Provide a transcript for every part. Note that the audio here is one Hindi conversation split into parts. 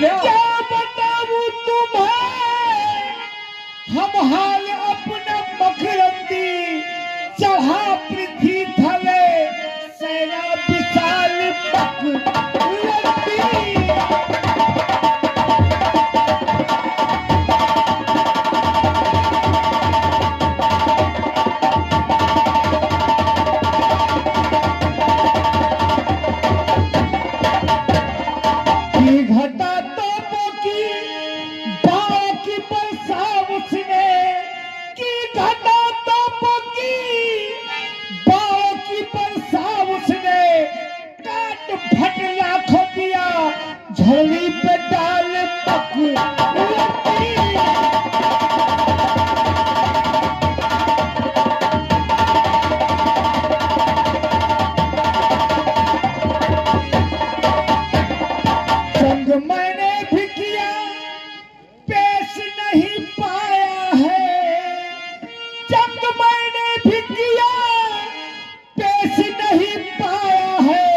क्या? क्या बताऊं तुम्हें हम हाल अपना मकरंदी चढ़ा पृथ्वी थले सेना विशाल मकरंदी। घटा तोपों की बाहों की बरसा उसने की घटा तोपों की बाहों की बरसा उसने काट फट लाखों दिया झोली पे डाल मकरंदी। संग मैंने भी किया पेश नहीं पाया है, जंग मैंने भी किया पेश नहीं पाया है,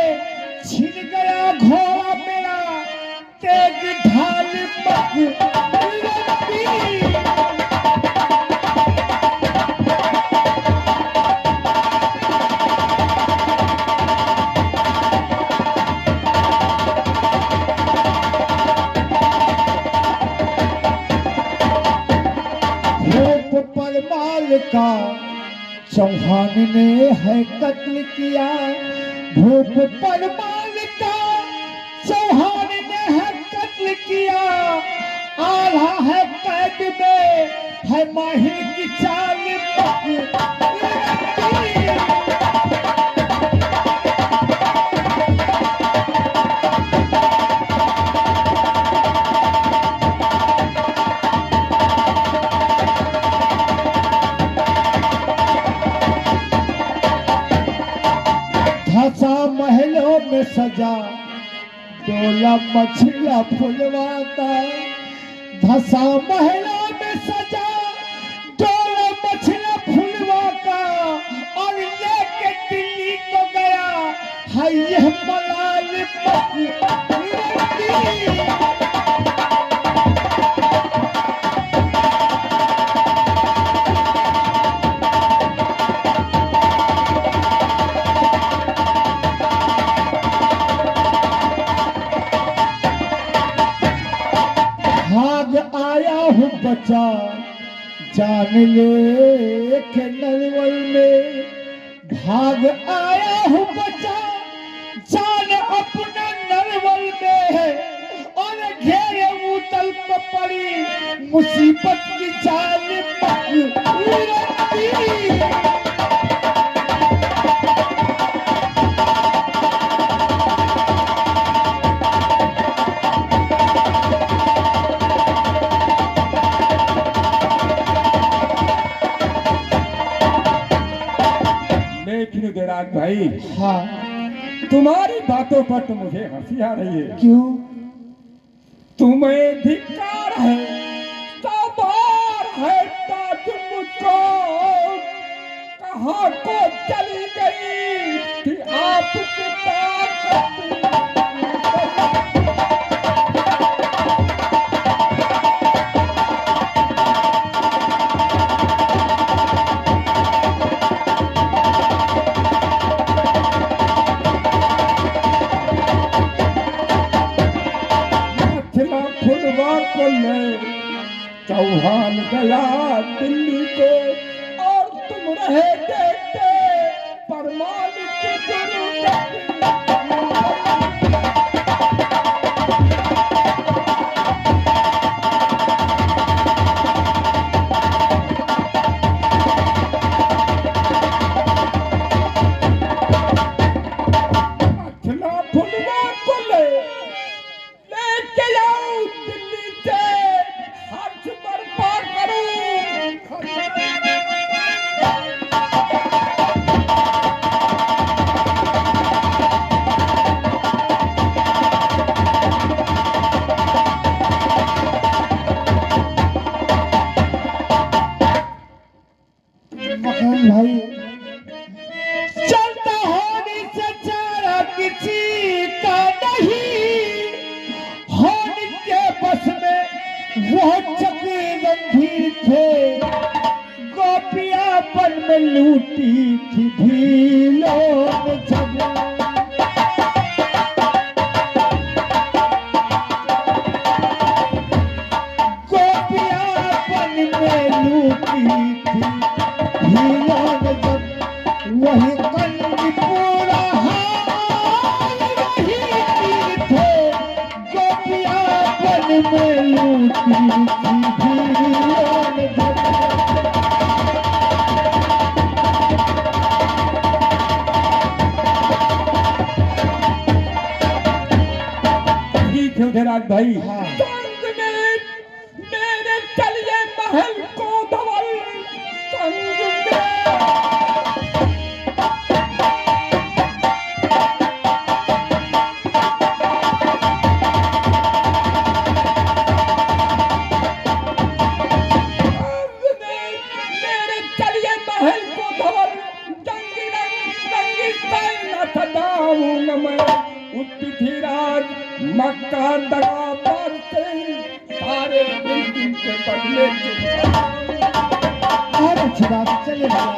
छिन गया घोड़ा मेरा तेग ढाल मकरंदी। भूप पर माल का चौहान ने है कत्ल किया, भूप पर माल का चौहान ने है कत्ल किया, आधा है कैद में है माहिर की चाल मकरंदी। धसा महलों में सजा डोला मछला फुलवाता, धसा महलों में सजा डोला मछला फुलवाता, और लेके दिल्ली को गया है यह मलाल मकरंदी। भाग आया हूँ बचा जान ले के नरवल में, भाग आया हूँ बचा जान अपने नरवल में, और घेरे उतल को पड़ी मुसीबत की जान मकरंदी। लेकिन देराज भाई, हाँ तुम्हारी बातों पर तो मुझे हंसी आ रही है। क्यों? तुम्हें धिक्कार है, सवार है ताज मुझको, कहाँ को चली गई कि आपकी ताकत। को ले चौहान गया दिल्ली को, और तुम रहे देखते परमान की दुर्गति। चक्र गंभीर थे, गोपियां पल में लूटी थी भीलों में जब। गोपियां पल में लूटी थी भीलों में जब, वही कंदी पूरा हाल वही तीर थे, गोपियां पल में लूटी थी भीलों में जब। राज भाई हाँ। संग में मेरे चलिए महल को धवल, संग में मेरे चलिए महल को धवल, जंगी रंगी न सजाऊं न मैं उठिराज मक्का दगा पाते सारे दिन के बदले और अच्छी बात, चले जाओ।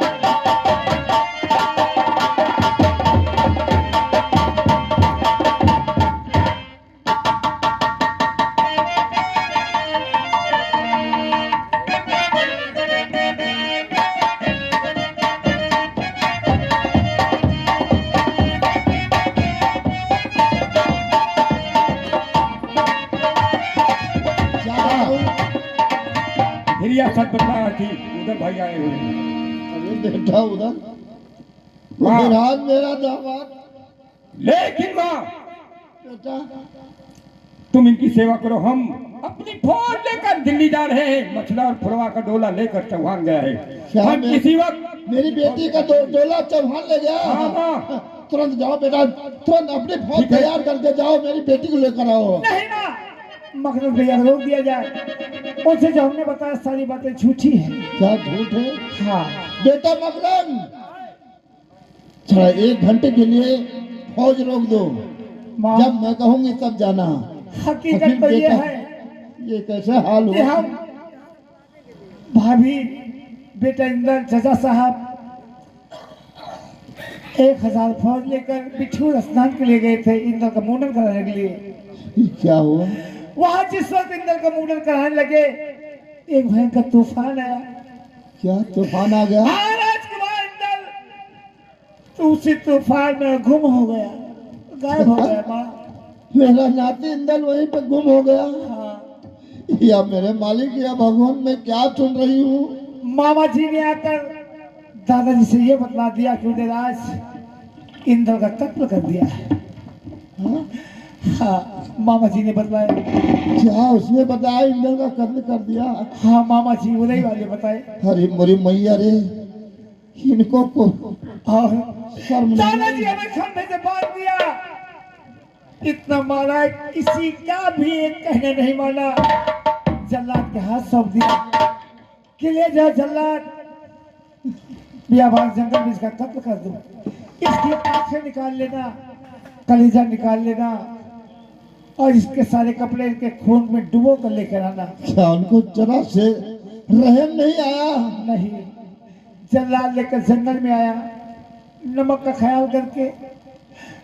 रियासत बता थी उधर भाई आए हुए। अरे बेटा उधर महाराज मेरा दामाद, लेकिन माँ बेटा तुम इनकी सेवा करो, हम अपनी फौज लेकर दिल्ली जा रहे हैं। मछला और फुलवा का डोला लेकर चौहान गया है। क्या हम मैं- किसी वक्त मेरी बेटी का डोला चौहान ले गया। हाँ माँ, तुरंत जाओ बेटा, तुरंत अपनी फौज ठीक है। तैयार करके जाओ, मेरी बेटी को लेकर आओ। नहीं ना, मखनूस भैया रोक दिया जाए। उनसे जो हमने बताया सारी बातें झूठी है। क्या झूठ है? हाँ बेटा मकरन, थोड़ा 1 घंटे के लिए फौज रोक दो, माँ, जब मैं कहूंगी तब जाना। हकीकत तो ये बेटा, है ये कैसे हाल कि हुआ? हम भाभी बेटा इंदर चचा साहब 1000 फौज लेकर बिठूर स्नान के लिए गए थे इंदर का मुंडन कराने के लिए। ये क्या हुआ? वहां जिस वक्त इंदर का मुंडन कराने लगे, एक भयंकर तूफान आया। क्या तूफान आ गया? राजकुमार इंदर तो उसी तूफान में गुम हो गया, गायब हो गया। माँ मेरा नाती इंदल वहीं पे गुम हो गया। हाँ, या मेरे मालिक, या भगवान, मैं क्या सुन रही हूँ? मामा जी ने आकर दादाजी से ये बतला दिया कि उन्हें आज इंदर का कत्ल कर दिया है। हाँ? हाँ, मामा जी ने बतलाया। क्या उसने बताया इंदल का कत्ल कर दिया? हाँ मामा जी उन्हीं वाले बताए। अरे मोरी मैया रे, इनको को और शर्म नहीं दादाजी हमें खंभे से बांध दिया, इतना मारा किसी का भी एक कहने नहीं माना। जल्लाद के हाथ सौंप दिया कि ले जा जल्लाद, बियाबान जंगल में इसका कत्ल कर दो, इसकी आंखें निकाल लेना, कलेजा निकाल लेना और इसके सारे कपड़े के खून में डुबो कर लेकर आना। क्या उनको जरा से रहम नहीं आया? नहीं, जल्लाद लेकर जंगल में आया, नमक का ख्याल करके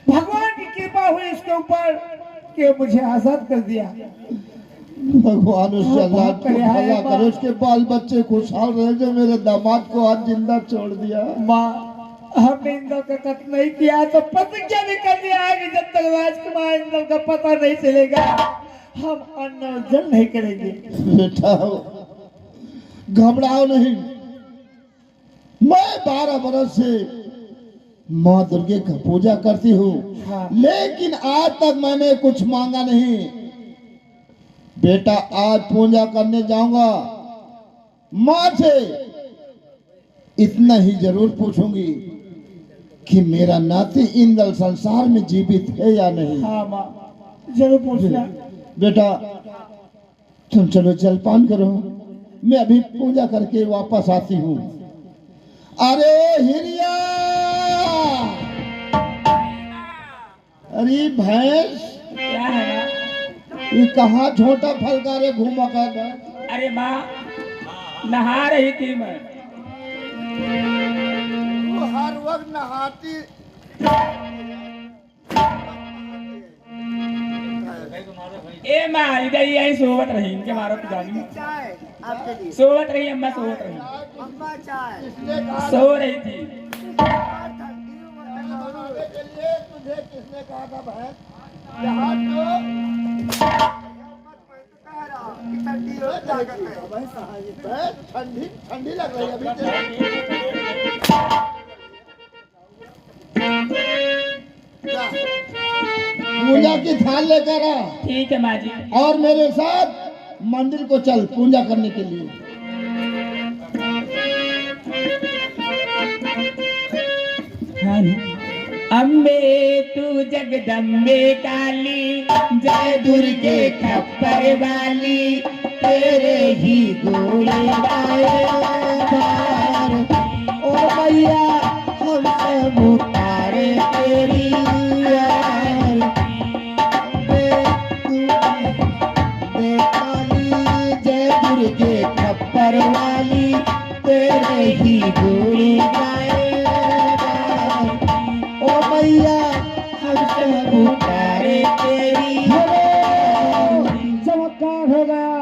भगवान की कृपा हुई इसके ऊपर कि मुझे आजाद कर दिया। भगवान उस जल्लाद को बहुत भला माँ। करे, उसके बाल बच्चे खुशहाल रहे, जो मेरे दामाद को आज जिंदा छोड़ दिया। माँ, हमने इंदर का कत्ल नहीं किया तो प्रतिज्ञा भी कर दिया है कि जब तक राजकुमार इंदर का पता नहीं चलेगा हम अन्न और जल नहीं करेंगे। बेटा घबराओ नहीं, मैं 12 बरस से माँ दुर्गे का पूजा करती हूँ। हाँ। लेकिन आज तक मैंने कुछ मांगा नहीं। बेटा आज पूजा करने जाऊंगा, माँ से इतना ही जरूर पूछूंगी कि मेरा नाती इंदल संसार में जीवित है या नहीं। हाँ माँ, जरूर पूछना। बेटा तुम चलो जलपान करो, मैं अभी पूजा करके वापस आती हूँ। अरे हिरिया, अरे भैंस, क्या है ना? ये कहाँ छोटा फलकारे घूमा कर? अरे माँ नहा रही थी मैं। वो हर वक्त नहाती ए माँ इधर ही आई सोवत रही इनके मारो तो जानी चाय आपके लिए सोवत रही अम्मा सोवत रही अम्मा चाय इसने कहा सो रही थी। के लिए तुझे किसने कहा था बहन यहाँ तो ठंडी ठंडी लग रही है अभी पूजा की थाल लेकर आ ठीक है माँ जी। और मेरे साथ मंदिर को चल पूजा करने के लिए। अम्बे तू जगदम्बे काली जय दुर्गे खप्पर वाली तेरे ही गोले गाए बार। ओ भैया हम सब उतारे तेरी यार दे काली जय दुर्गे खप्पर वाली तेरे ही गोले गाए बार। ओ भैया हम सब उतारे तेरी चमत्कार हो गया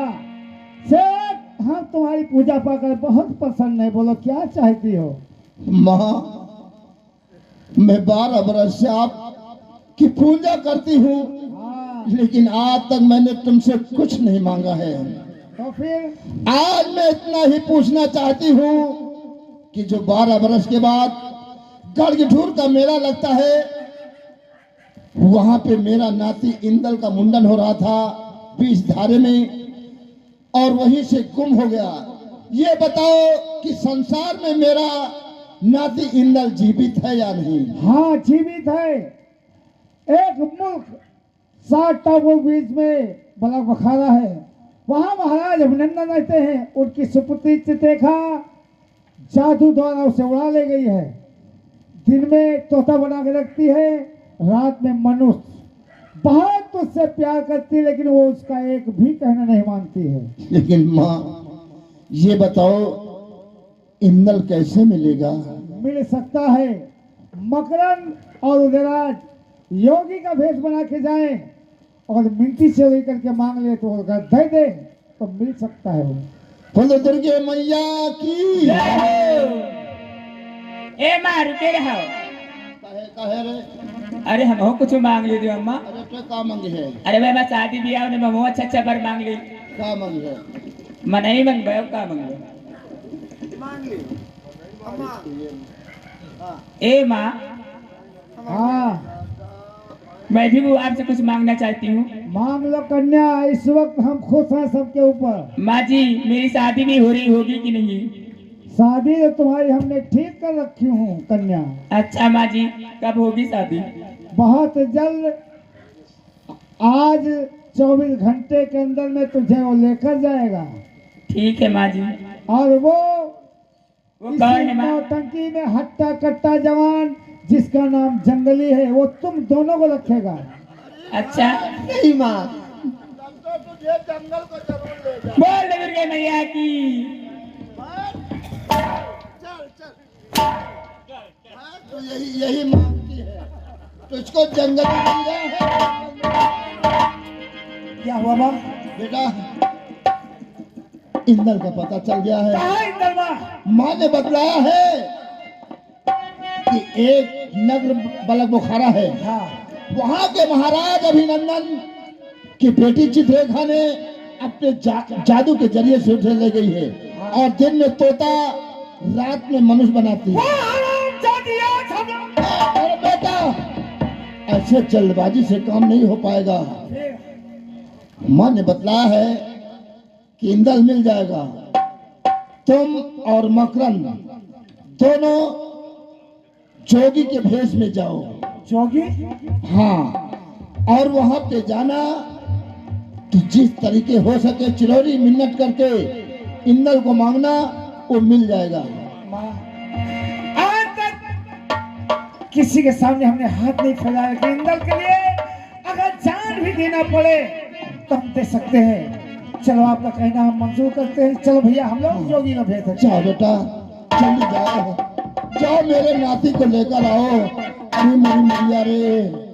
सेठ। हम तुम्हारी पूजा पाकर बहुत प्रसन्न है। बोलो क्या चाहती हो? माँ मैं 12 बरस से आपकी पूजा करती हूँ लेकिन आज तक मैंने तुमसे कुछ नहीं मांगा है। तो फिर आज मैं इतना ही पूछना चाहती हूँ कि जो 12 बरस के बाद गढ़गठूर का मेला लगता है वहां पे मेरा नाती इंदल का मुंडन हो रहा था 20 धारे में और वहीं से गुम हो गया। ये बताओ कि संसार में मेरा नाती इंदल जीवित है या नहीं? हाँ जीवित है। एक मुल्क 60 टापू बीच में बलक बखारा है वहां महाराज अभिनंदन रहते हैं। उनकी सुपुत्री चित्रलेखा जादू द्वारा उसे उड़ा ले गई है। दिन में तोता बना के रखती है रात में मनुष्य। बहुत उससे प्यार करती है लेकिन वो उसका एक भी कहना नहीं मानती है। लेकिन माँ ये बताओ इंदल कैसे मिलेगा? मिल सकता है मकरन और उदयराज योगी का भेष बना के जाए और मिनती से वही करके मांग ले तो अगर दे दे तो मिल सकता है। बोलो दुर्गे मैया की। ए माँ रुके रहो। कहे रे अरे हम हो कुछ मांग ली दियो अम्मा। अरे तो का मांगी है? अरे मैं शादी ब्याह में ममो अच्छा पर मांग ली। का मांगी है? मैं नहीं मांग भाई का मांग लो मांग ली अम्मा। ए माँ हाँ मैं भी वो आपसे कुछ मांगना चाहती हूँ। मांग लो कन्या। इस वक्त हम खुश हैं सबके ऊपर। माँ जी मेरी शादी भी हो रही होगी कि नहीं? शादी तो तुम्हारी हमने ठीक कर रखी हूँ कन्या। अच्छा माँ जी कब होगी शादी? बहुत जल्द आज 24 घंटे के अंदर में तुझे वो लेकर जाएगा। ठीक है माँ जी। और वो कौन है माँ? नौटंकी में हट्टा कट्टा जवान जिसका नाम जंगली है वो तुम दोनों को रखेगा। अच्छा नहीं माँ तुझे जंगल को जरूर ले जा। बोल दे दुर्गे मैया की। चल चल तो यही मांगती है तुझको जंगल मिल गया है। क्या हुआ माँ? बेटा इंदल का पता चल गया है। कहाँ इंदल माँ? माँ ने बतलाया है कि एक नगर बलक बुखारा है। हाँ। वहाँ के महाराज अभिनंदन की बेटी चित्रलेखा ने अपने जादू के जरिए से उठे ले गई है। हाँ। और दिन में तोता रात में मनुष्य बनाती है। अरे बेटा ऐसे जल्दबाजी से काम नहीं हो पाएगा। माँ ने बतलाया है कि इंदल मिल जाएगा। तुम और मकरन दोनों जोगी के भेष में जाओ। जोगी? हाँ। और वहां पे जाना तो जिस तरीके हो सके चिरौरी मिन्नत करके इंदल को मांगना वो मिल जाएगा। आज तक किसी के सामने हमने हाथ नहीं फैलाया कि इंदल के लिए अगर जान भी देना पड़े तो हम दे सकते हैं। चलो आपका कहना हम मंजूर करते हैं। चलो भैया हम लोग जोगी का भेज सकते जाओ बेटा, जल्दी जाओ, जाओ मेरे नाती को लेकर आओ। अरे मेरी मैया रे।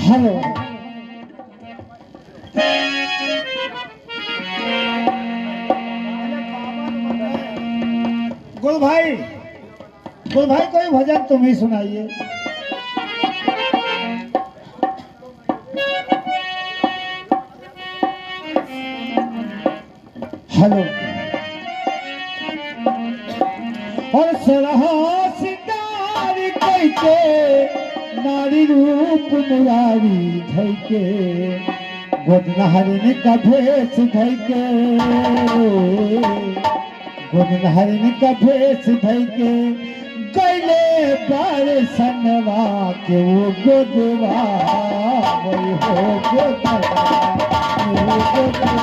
हेलो गुल भाई कोई भजन तुम ही सुनाइए। हेलो। और सरहा सिंगार कैके नारी रूप मुरारी धैके गोदनहरिन का भेष धैके गोदनहरिन का भेष धैके गैले बार सनवा के वो गोदवा वही हो गोदवा वो गोदवा।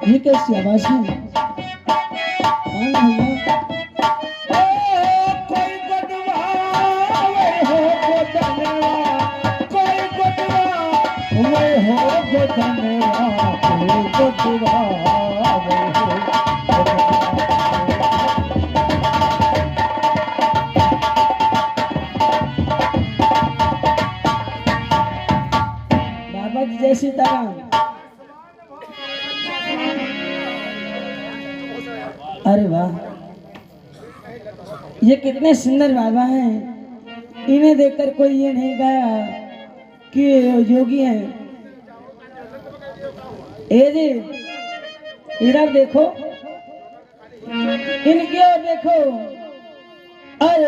ये कैसी आवाज है? कौन भैया? कोई गोदवा वे हो गोदनवा कोई गोदवा वे हो गोदनवा कोई गोदवा वे हो बाबा की जय सीताराम। अरे वाह, ये कितने सुंदर बाबा हैं। इन्हें देखकर कोई ये नहीं कहा कि ये योगी हैं। ए जी, इधर देखो, इनकी ओर देखो और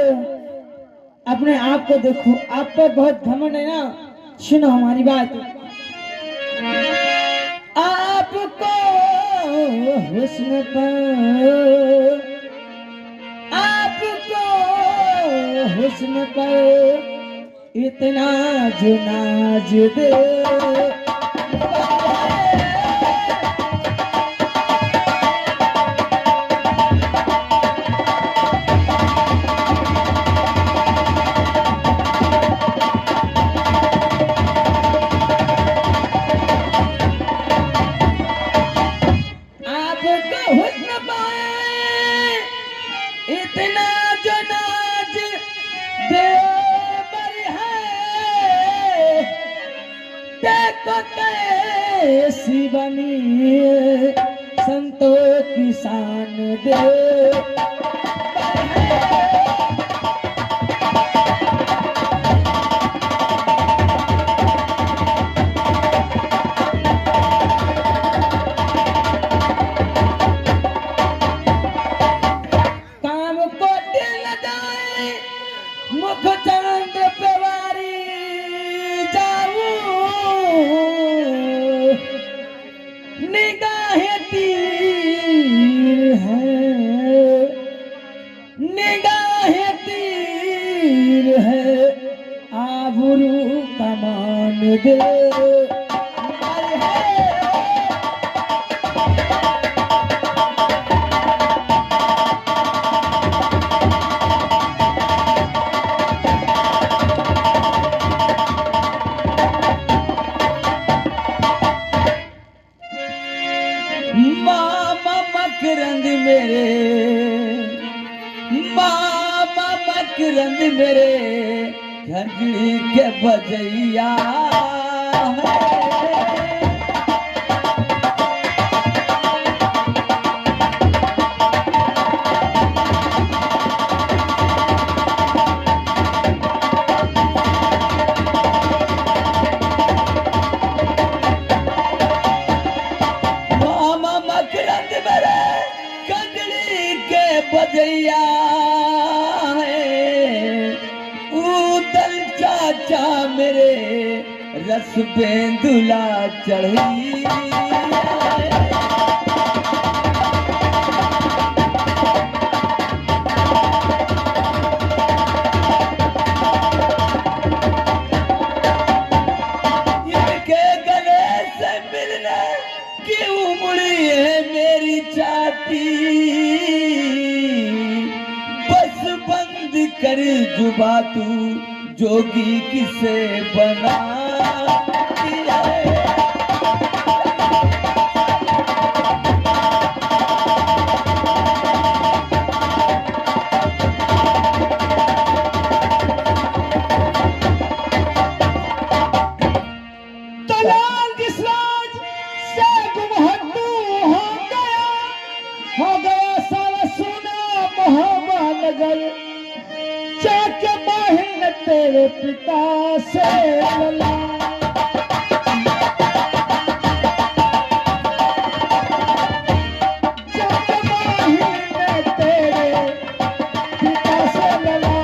अपने आप को देखो। आप पर बहुत घमंड है ना। सुनो हमारी बात। आपको हुस्न पर, आपको हुस्न पर इतना जो नाज दे, इतना जो नाज देवर है, देखो कैसी बनी संतों की शान दे। मुख चंद्र पेवारी मामा मकरंद मेरे, मामा मकरंद मेरे, घंटी के बजैया है। मामा मकरंद मेरे, कंजली के बजैया है। उदल चाचा मेरे, रस बेंदुला चढ़ी है। इनके गले से मिलने की उमड़ी है मेरी छाती, बस बंद कर जुबा तू जोगी किसे बना दिया है। दलाल जिस राज से गुमहतू हो गया सारा सोना मोहब्बा नगर। जाके माहिर तेरे पिता से लला, जाके माहिर तेरे पिता से लला,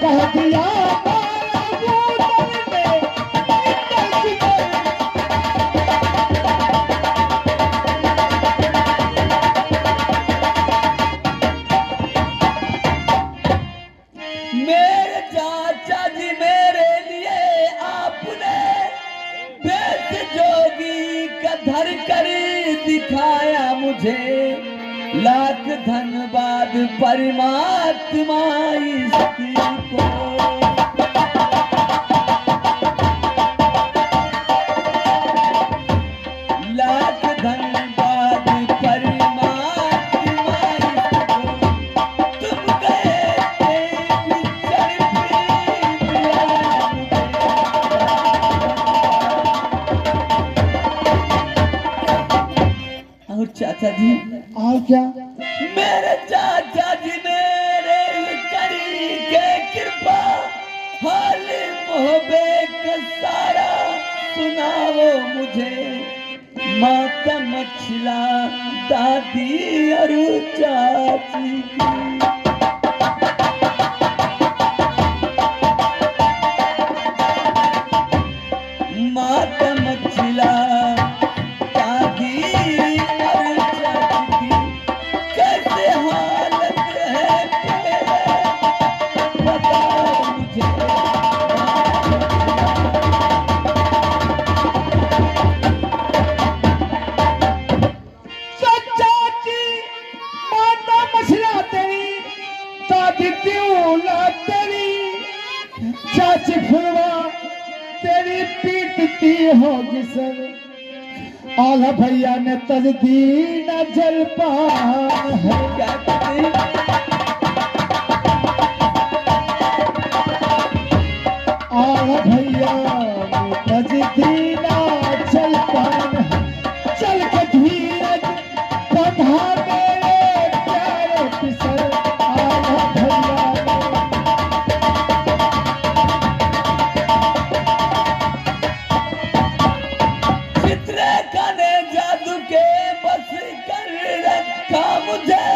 कह दिया मारा बूदन में मेरे चाचा जी मेरे लिए आपने बेत जोगी का धर कर दिखाया मुझे। लाख धन्यवाद परमात्मा इसकी को। लाख धन्यवाद परमात्मा इसको। तुम गए और चाचा जी, और क्या मेरे चाचा जी मेरे करी के कृपा, हाल मोहब्बे का सारा सुनाओ मुझे। माता मछला दादी और चाची की। माता मछला दादी और चाची की, कैसे हालत है मेरे, बताओ मुझे। चाची माता मछला तेरी, दादी त्योला तेरी, चाची फुलवा तेरी पीटती होगी सर। आला भैया ने तजदी न जलपान है। क्या कहते हैं? आला भैया ने तजदी न जलपान है। चल के धीरज बंधा मेरे प्यारे पिसर। आला भैया चित्रका ने जादू के बस कर रखा मुझे।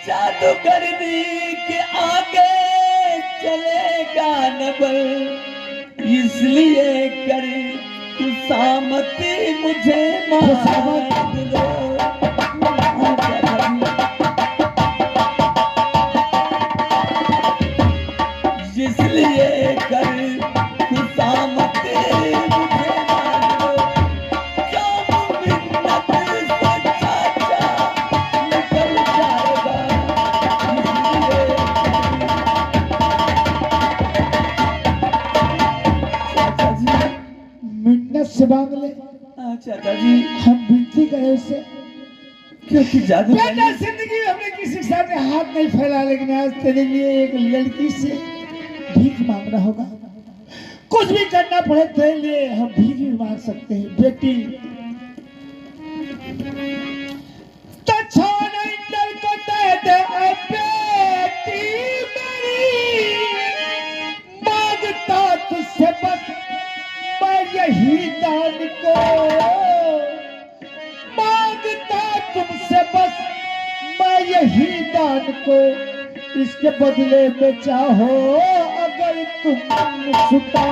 जादूगरनी के आगे चलेगा न बल, इसलिए कर खुशामती मुझे मान लो। इसलिए कर खुशामती मुझे मिन्नत से मांग ले। हाँ चाचा जी, हम विनती करें उससे। क्योंकि जादू बेटा जिंदगी में हमने किसी के सामने हाथ नहीं फैला, लेकिन आज तेरे लिए एक लड़की से भीख मांगना होगा। कुछ भी करना पड़े तेरे लिए हम भीख भी मांग सकते हैं। बेटी बेटी मेरी मांगता तुझसे बस मैं यही दान को, मांगता तुमसे बस मैं यही दान को, इसके बदले में चाहो अगर तुम छुटा।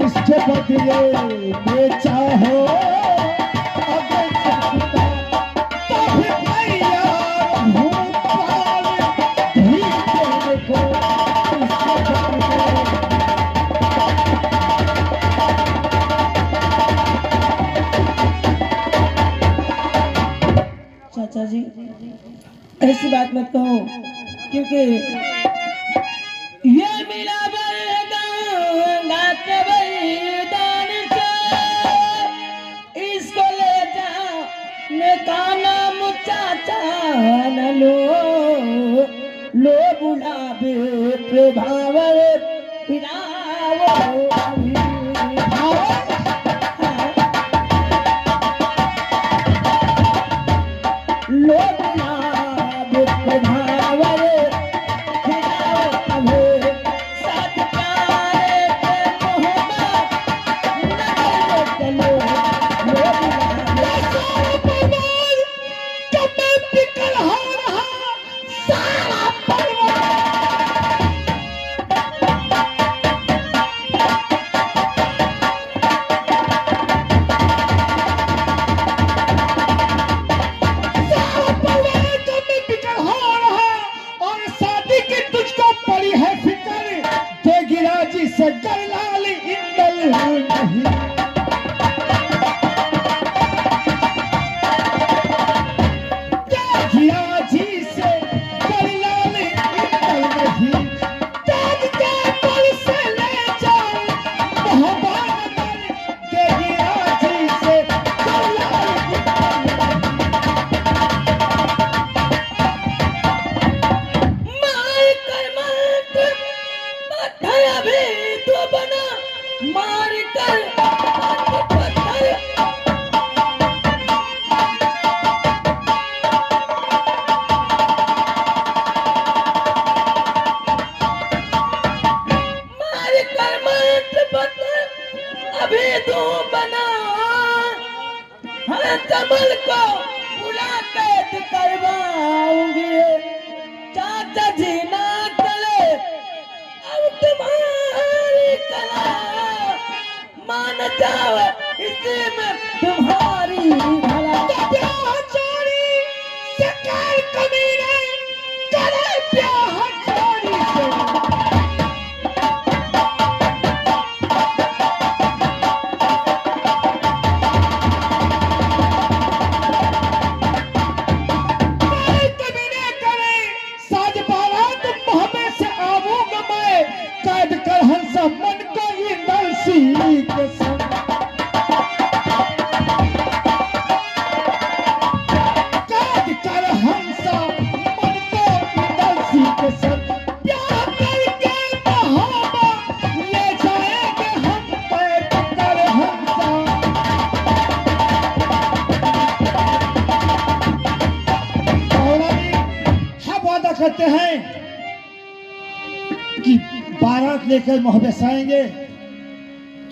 इसके बदले में चाहो अगर तुम छुटा, तो फिर मैं यार हूँ प्राण भी देने को। इसके बदले चाचा जी ऐसी बात मत कहो, क्योंकि ये मिला गंगा के बलिदान से, इसको ले जाओ ने काना मुचाचा न लो बुलावे प्रभावर पिरावो कमल को बुला कैद करवाऊंगी। चाचा जी ना चले अब तुम्हारी कला, मान जाओ इसी में तुम्हारी भला। चोरी से कर कमीने करे ब्याह चोरी से। मन को ही नरसी के संग कैद कर हंसा, मन को ही नरसी के संग प्यार करके बहावा ले जाएंगे हम कैद कर हंसा। हम वादा करते हैं कि बारात लेकर मोहब्बत आएंगे,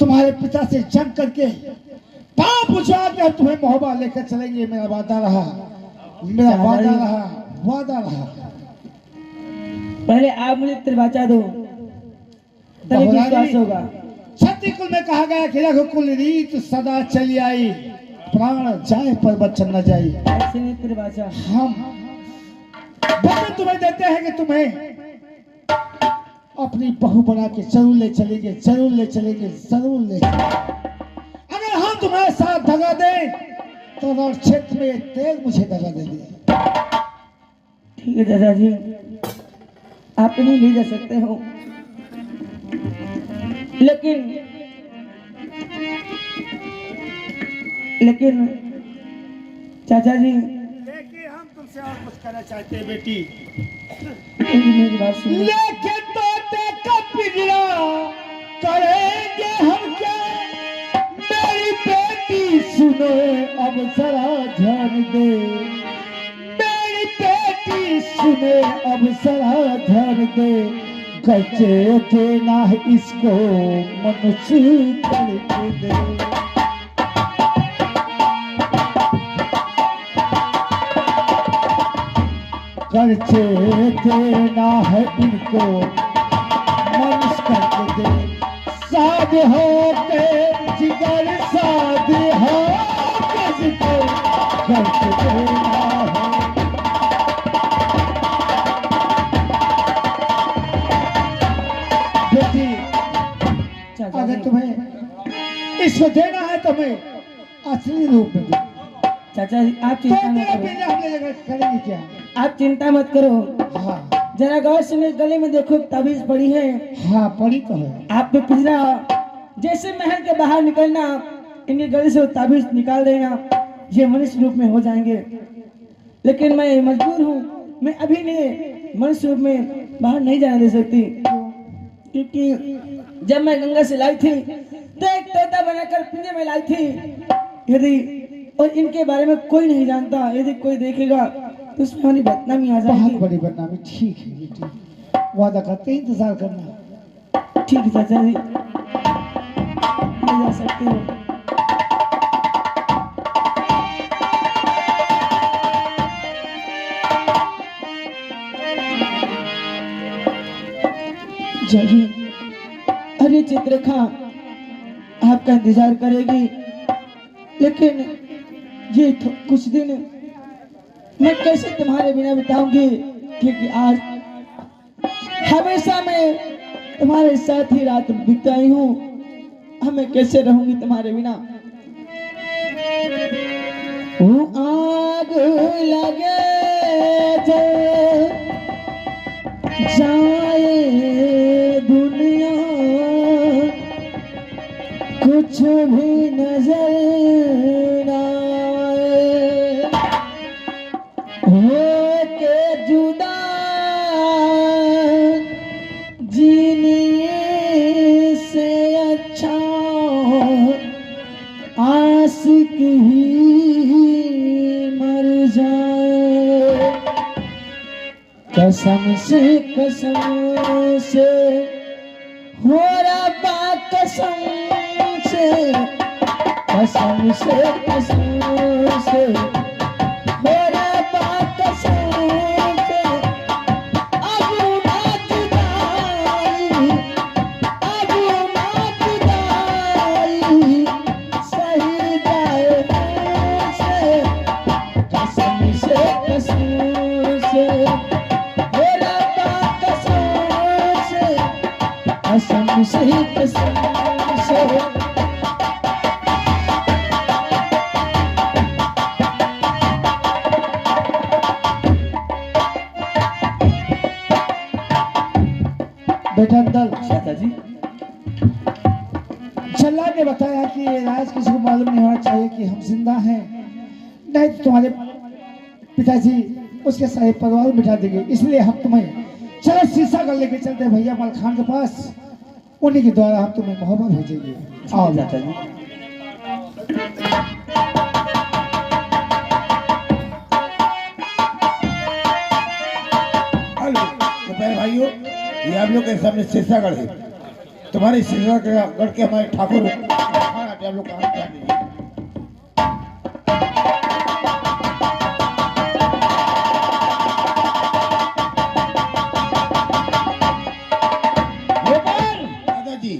तुम्हारे पिता से जंग करके पांव पुछवा के हम तुम्हें मोहब्बत लेकर चलेंगे। मेरा वादा रहा, मेरा वादा रहा, वादा रहा। पहले आप मुझे तिरवाचा दो, तभी विश्वास होगा। छठी कुल में कहा गया कि रघुकुल रीत सदा चली आई, प्राण जाए पर वचन न जाए। ऐसे नहीं तिरवाचा। हम वचन तुम्हें देते हैं कि तुम्हें अपनी बहू बना के जरूर ले चलेंगे, जरूर ले चलेंगे, जरूर ले चलेंगे। अगर हम तुम्हारे साथ दगा दें तो रण क्षेत्र में तेल मुझे दगा दे दे। ठीक है दादाजी, आप नहीं ले जा सकते हो, लेकिन चाचा जी लेकिन हम तुमसे और कुछ करना चाहते हैं बेटी। मेरी बात सुनिए। लेकिन तोते का पिंजरा करेंगे हम क्या, मेरी बेटी सुनो अब जरा ध्यान दे, मेरी बेटी सुने अब जरा ध्यान दे, कच्चे देना इसको मनुष्य करके दे। खर्चे देना है इनको मनुष्य करके दे, साध हो के जिगर साध हो के जिगर खर्च देना है। बेटी चाचा अगर जी, तुम्हें इसको देना है तो मैं असली रूप में दूं। चाचा जी आप तो चिंता मत तेरा करो, पिंजरा हमने जगह करेंगे क्या? आप चिंता मत करो। हाँ जरा गौर से मेरे गले में देखो, ताबीज पड़ी है। हाँ पड़ी तो है। आप पे पिंजरा, जैसे महल के बाहर निकलना, इनके गले से वो ताबीज निकाल देना, ये मनुष्य रूप में हो जाएंगे। लेकिन मैं मजबूर हूँ, मैं अभी नहीं मनुष्य रूप में बाहर नहीं जाने दे सकती, क्योंकि जब मैं गंगा से लाई थी तो एक तोता बनाकर पिंजरे में लाई थी। यदि और इनके बारे में कोई नहीं जानता, यदि कोई देखेगा तो उसमें हमारी बदनामी आ बहुत जाएगी। बड़ी बदनामी। ठीक है बेटी, वादा करते हैं, इंतजार करना। ठीक है चाचा जी, ले जा सकते हो। जी, अरे चित्रखा आपका इंतजार करेगी, लेकिन ये कुछ दिन मैं कैसे तुम्हारे बिना बिताऊंगी, क्योंकि आज हमेशा मैं तुम्हारे साथ ही रात बिताई हूँ। हमें कैसे रहूंगी तुम्हारे बिना। वो आग लगे जो जाए दुनिया, कुछ भी नजर ना आए, हो के जुदा जीने से अच्छा आशिक ही मर जाए। कसम से हो रब्बा कसम से हो रब्बा कसम से, अब ना जुदाई सही जाए से, कसम से हो रब्बा कसम से। बेटा दल चाचा जी, जल्लाद ने बताया कि ये राज किसी को मालूम नहीं होना चाहिए कि हम जिंदा हैं, नहीं तो तुम्हारे पिताजी उसके सारे परिवार बिठा देंगे। इसलिए हम तुम्हें चलो शीशा कर लेके चलते हैं भैया मल खान के पास, उन्हीं के द्वारा हम तुम्हें मोहब्बत भेजेंगे। आओ चाचा जी। हेलो तो बहन भाइयों, ये आप लोग के सामने शीशागढ़ है। तुम्हारे शीशागढ़ के हमारे ठाकुर आप लोग कहाँ जान लीजिए। दादाजी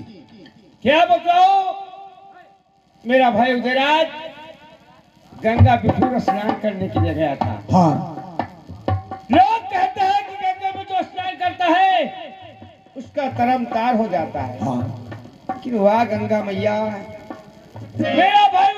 क्या बताओ, मेरा भाई उदयराज गंगा बिठूर स्नान करने के लिए गया था। हाँ लोग कहते हैं कि गंगा में जो स्नान करता है उसका तरम तार हो जाता है। हाँ लेकिन वाह गंगा मैया, मेरा भाई